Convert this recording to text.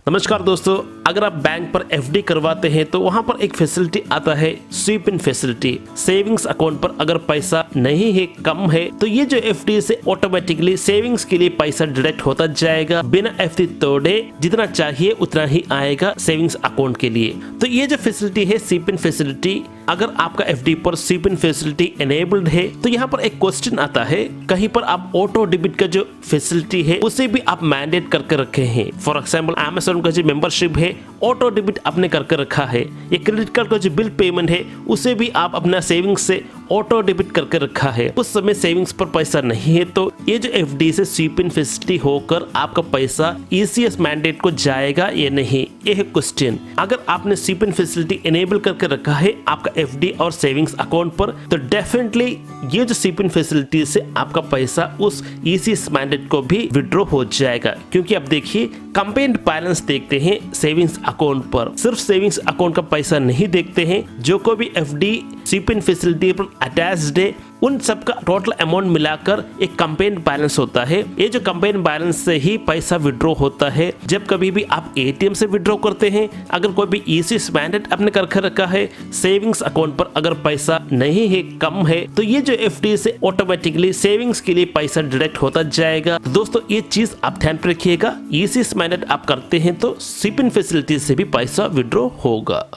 नमस्कार दोस्तों, अगर आप बैंक पर एफडी करवाते हैं तो वहां पर एक फैसिलिटी आता है स्वीप इन फैसिलिटी। सेविंग्स अकाउंट पर अगर पैसा नहीं है, कम है, तो ये जो एफडी से ऑटोमेटिकली सेविंग्स के लिए पैसा डायरेक्ट होता जाएगा बिना एफडी तोड़े। जितना चाहिए उतना ही आएगा सेविंग्स अकाउंट के लिए। तो ये जो फैसिलिटी है स्वीप इन फैसिलिटी, अगर आपका एफडी पर स्वीप इन फैसिलिटी एनेबल्ड है तो यहाँ पर एक क्वेश्चन आता है, कहीं पर आप ऑटो डेबिट का जो फैसिलिटी है उसे भी आप मैंडेट करके रखे हैं। फॉर एग्जांपल अमेज़न का जो मेंबरशिप है ऑटो डेबिट आपने करके रखा है, ये क्रेडिट कार्ड का जो बिल पेमेंट है उसे भी आप अपना सेविंग्स से ऑटो डेबिट करके रखा है। उस समय सेविंग्स पर पैसा नहीं है तो ये जो एफडी से स्वीप इन फैसिलिटी होकर आपका पैसा ईसीएस मैंडेट को जाएगा या नहीं, ये है क्वेश्चन। अगर आपने स्वीप इन फैसिलिटी एनेबल करके रखा है आपका एफडी और सेविंग्स अकाउंट पर, तो डेफिनेटली ये जो स्वीप इन फैसिलिटी से आपका पैसा उस ईसीएस मैंडेट को भी विड्रॉ हो जाएगा। क्योंकि अब देखिए कंबाइंड बैलेंस देखते हैं सेविंग्स अकाउंट पर, सिर्फ सेविंग्स अकाउंट का पैसा नहीं देखते हैं। जो कोई भी एफडी स्वीप इन फैसिलिटी पर अटैच्ड है उन सब का टोटल अमाउंट मिलाकर एक कंबाइंड बैलेंस होता है। ये जो कंबाइंड बैलेंस से ही पैसा विड्रॉ होता है। जब कभी भी आप एटीएम से विड्रॉ करते हैं, अगर कोई भी ईसीएस मैंडेट आपने करके रखा है, सेविंग्स अकाउंट पर अगर पैसा नहीं है, कम है, तो ये जो एफडी से ऑटोमेटिकली सेविंग्स के लिए पैसा डायरेक्ट होता जाएगा। तो दोस्तों ये चीज आप ध्यान पे रखिएगा, ईसीएस मैंडेट आप करते हैं तो स्वीप इन फैसिलिटी से भी पैसा विड्रॉ होगा।